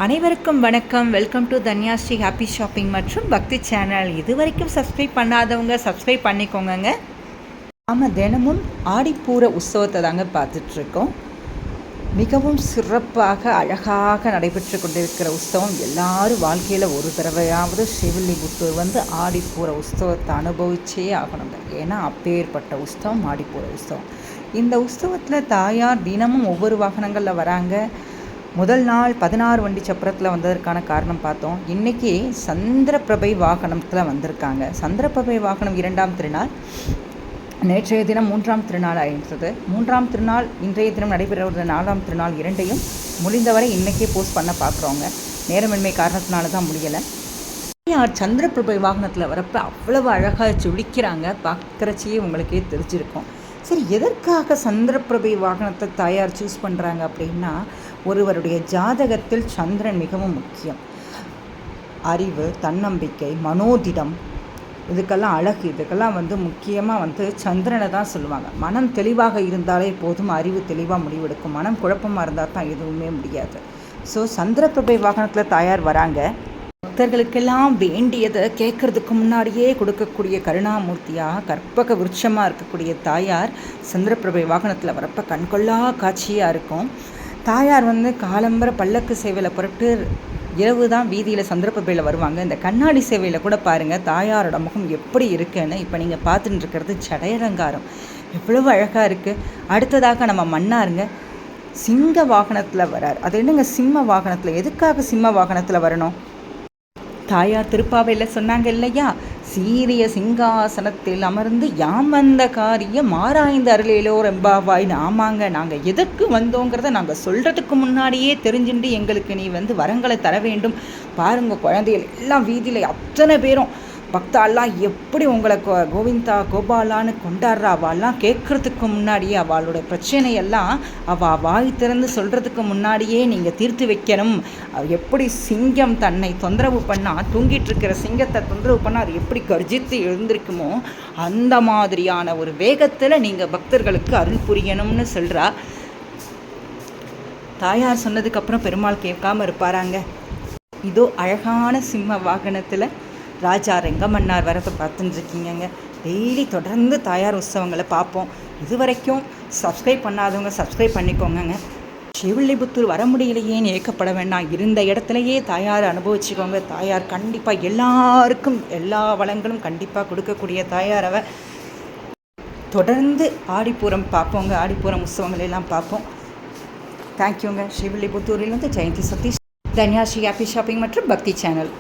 அனைவருக்கும் வணக்கம். Welcome to Dhanyashree happy shopping மற்றும் பக்தி சேனல். இது வரைக்கும் சப்ஸ்கிரைப் பண்ணாதவங்க சப்ஸ்கிரைப் பண்ணிக்கோங்க. நாம் தினமும் ஆடிப்பூர உற்சவத்தை தாங்க பார்த்துட்ருக்கோம். மிகவும் சிறப்பாக அழகாக நடைபெற்று கொண்டிருக்கிற உற்சவம். எல்லாரும் வாழ்க்கையில் ஒரு தடவையாவது ஸ்ரீவில்லிபுத்தூர் வந்து ஆடிப்பூர உற்சவத்தை அனுபவிச்சே ஆகணுங்க. ஏன்னா அப்பேற்பட்ட உற்சவம் ஆடிப்பூர உற்சவம். இந்த உற்சவத்தில் தாயார் தினமும் ஒவ்வொரு வாகனங்களில் வராங்க. முதல் நாள் 16 வண்டி சப்பரத்தில் வந்ததற்கான காரணம் பார்த்தோம். இன்றைக்கி சந்திரபிரபை வாகனத்தில் வந்திருக்காங்க. சந்திரபிரபை வாகனம் 2ஆம் திருநாள், நேற்றைய தினம் 3ஆம் திருநாள் ஆகின்றது. 3ஆம் திருநாள் இன்றைய தினம் நடைபெறுவது 4ஆம் திருநாள். இரண்டையும் முடிந்தவரை இன்றைக்கே போஸ்ட் பண்ண பார்க்குறோங்க. நேரமின்மை காரணத்தினால தான் முடியலை. சந்திரபிரபை வாகனத்தில் வரப்போ அவ்வளவு அழகாக ஜொலிக்கிறாங்க. பார்க்குறச்சியே உங்களுக்கே தெரிஞ்சிருக்கும். சரி, எதற்காக சந்திரபிரபை வாகனத்தை தாயார் சூஸ் பண்ணுறாங்க அப்படின்னா, ஒருவருடைய ஜாதகத்தில் சந்திரன் மிகவும் முக்கியம். அறிவு, தன்னம்பிக்கை, மனோதிடம், இதுக்கெல்லாம் அழகு, இதுக்கெல்லாம் முக்கியமாக சந்திரனை தான் சொல்லுவாங்க. மனம் தெளிவாக இருந்தாலே போதும், அறிவு தெளிவாக முடிவெடுக்கும். மனம் குழப்பமாக இருந்தால் தான் எதுவுமே முடியாது. ஸோ சந்திரபிரபை வாகனத்தில் தாயார் வராங்க. பக்தர்களுக்கெல்லாம் வேண்டியதை கேட்கறதுக்கு முன்னாடியே கொடுக்கக்கூடிய கருணாமூர்த்தியாக கற்பக விருட்சமாக இருக்கக்கூடிய தாயார் சந்திரபிரபை வாகனத்தில் வரப்போ கண்கொள்ளா காட்சியாக இருக்கும். தாயார் காலம்பர பல்லக்கு சேவையில் புறப்பட்டு இரவு தான் வீதியில் சந்திரபிரபையில் வருவாங்க. இந்த கண்ணாடி சேவையில் கூட பாருங்கள் தாயாரோட முகம் எப்படி இருக்குன்னு. இப்போ நீங்கள் பார்த்துட்டு இருக்கிறது சடையலங்காரம் எவ்வளவு அழகாக இருக்குது. அடுத்ததாக நம்ம மன்னாருங்க சிங்க வாகனத்தில் வரார். அது என்னங்க சிம்ம வாகனத்தில்? எதுக்காக சிம்ம வாகனத்தில் வரணும்? தாயார் திருப்பாவையில் சொன்னாங்க இல்லையா, சீரிய சிங்காசனத்தில் அமர்ந்து யாமந்த காரிய மாராய்ந்து அருளேலோ ரெம்பாவாய்னு. ஆமாங்க, நாங்கள் எதற்கு வந்தோங்கிறத நாங்கள் சொல்கிறதுக்கு முன்னாடியே தெரிஞ்சுட்டு எங்களுக்கு நீ வரங்களை தர வேண்டும். பாருங்கள், குழந்தைகள் எல்லாம் வீதியில் அத்தனை பேரும் பக்தாலாம் எப்படி உங்களை கோவிந்தா கோபாலான்னு கொண்டாடுறா. அவள்லாம் கேட்குறதுக்கு முன்னாடியே அவளோட பிரச்சனையெல்லாம் அவள் வாய் திறந்து சொல்கிறதுக்கு முன்னாடியே நீங்கள் தீர்த்து வைக்கணும். எப்படி சிங்கம் தன்னை தொந்தரவு பண்ணால், தூங்கிட்டு இருக்கிற சிங்கத்தை தொந்தரவு பண்ணால் அது எப்படி கர்ஜித்து எழுந்திருக்குமோ அந்த மாதிரியான ஒரு வேகத்தில் நீங்கள் பக்தர்களுக்கு அருள் புரியணும்னு சொல்கிறா. தாயார் சொன்னதுக்கப்புறம் பெருமாள் கேட்காம இருப்பாராங்க. இதோ அழகான சிம்ம வாகனத்தில் ராஜா ரெங்கமன்னார் வரப்போ பார்த்துட்டுருக்கீங்க. டெய்லி தொடர்ந்து தாயார் உற்சவங்களை பார்ப்போம். இது வரைக்கும் சப்ஸ்கிரைப் பண்ணாதவங்க சப்ஸ்கிரைப் பண்ணிக்கோங்க. ஸ்ரீவில்லிபுத்தூர் வர முடியலையேன்னு ஏற்கப்பட வேண்டாம். இருந்த இடத்துலையே தாயார் அனுபவிச்சுக்கோங்க. தாயார் கண்டிப்பாக எல்லாருக்கும் எல்லா வளங்களும் கண்டிப்பாக கொடுக்கக்கூடிய தாயார் அவ. தொடர்ந்து ஆடிப்பூரம் பார்ப்போங்க. ஆடிப்பூரம் உற்சவங்கள் எல்லாம் பார்ப்போம். தேங்க்யூங்க. ஸ்ரீவில்லிபுத்தூரிலிருந்து ஜெயந்தி சதீஷ், தன்யாஸ்ரீ ஹாப்பி ஷாப்பிங் மற்றும் பக்தி சேனல்.